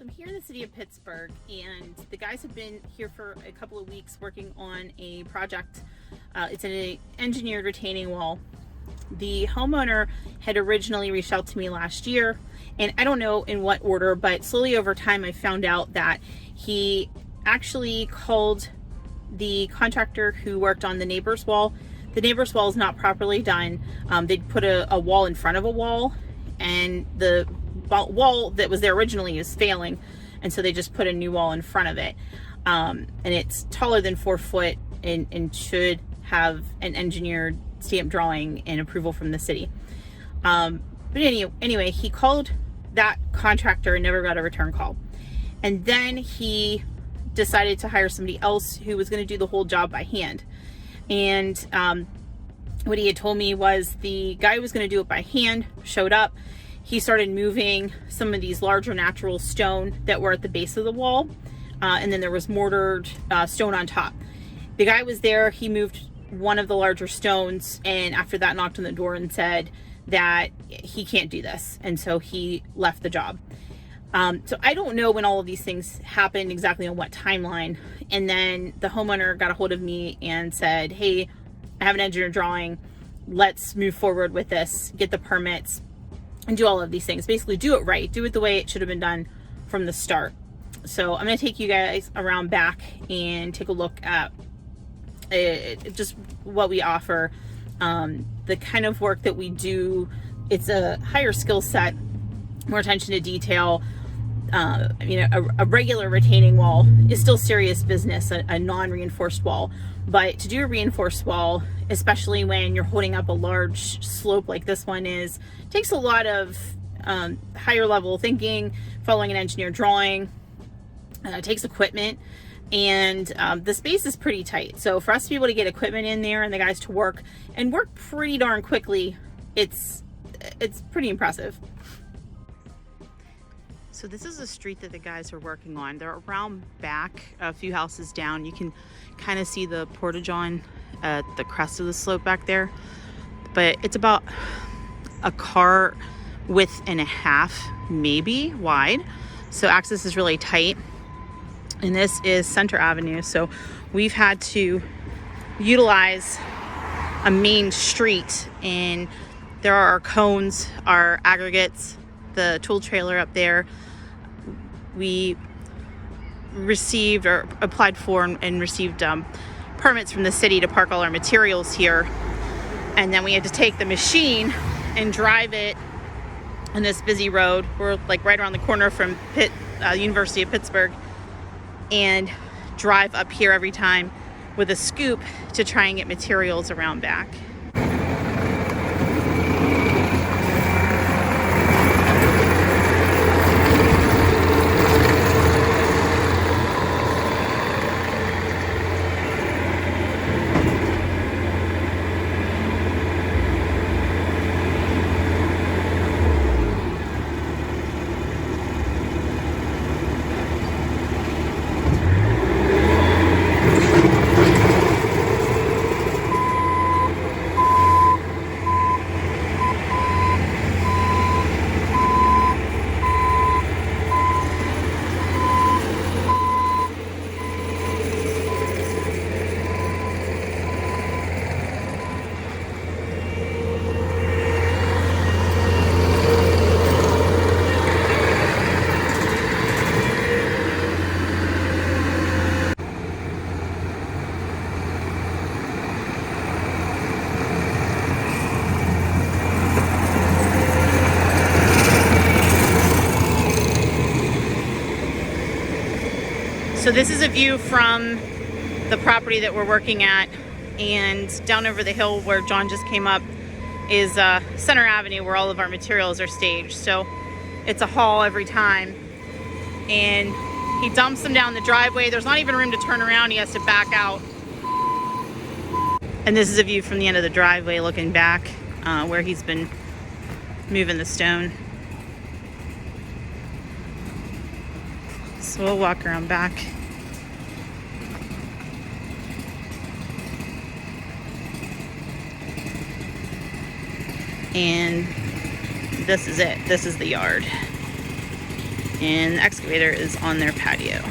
So I'm here in the city of Pittsburgh, and the guys have been here for a couple of weeks working on a project. It's an engineered retaining wall. The homeowner had originally reached out to me last year, and I don't know in what order, but slowly over time I found out that he actually called the contractor who worked on the neighbor's wall. The neighbor's wall is not properly done. They'd put a wall in front of a wall, and the wall that was there originally is failing, and so they just put a new wall in front of it, and it's taller than 4 foot and should have an engineered stamp drawing and approval from the city. But anyway, he called that contractor and never got a return call, and then he decided to hire somebody else who was going to do the whole job by hand. And what he had told me was the guy who was going to do it by hand showed up. He started moving some of these larger natural stone that were at the base of the wall, and then there was mortared stone on top. The guy was there, he moved one of the larger stones, and after that knocked on the door and said that he can't do this, and so he left the job. So I don't know when all of these things happened, exactly on what timeline, and then the homeowner got a hold of me and said, hey, I have an engineer drawing, let's move forward with this, get the permits, and do all of these things. Basically do it right, do it the way it should have been done from the start. So I'm going to take you guys around back and take a look at just what we offer, the kind of work that we do. It's a higher skill set, more attention to detail. A regular retaining wall is still serious business, a non-reinforced wall. But to do a reinforced wall, especially when you're holding up a large slope like this one is, takes a lot of higher level thinking, following an engineered drawing. It takes equipment, and the space is pretty tight. So for us to be able to get equipment in there and the guys to work pretty darn quickly, it's pretty impressive. So this is a street that the guys are working on. They're around back, a few houses down. You can kind of see the portage-on at the crest of the slope back there. But it's about a car width and a half, maybe, wide. So access is really tight. And this is Center Avenue. So we've had to utilize a main street, and there are our cones, our aggregates, the tool trailer up there. We received or applied for and received permits from the city to park all our materials here, and then we had to take the machine and drive it on this busy road. We're like right around the corner from University of Pittsburgh, and drive up here every time with a scoop to try and get materials around back. So this is a view from the property that we're working at, and down over the hill where John just came up is Center Avenue, where all of our materials are staged. So it's a haul every time, and he dumps them down the driveway. There's not even room to turn around, he has to back out. And this is a view from the end of the driveway looking back, where he's been moving the stone. So we'll walk around back. And this is it. This is the yard. and the excavator is on their patio.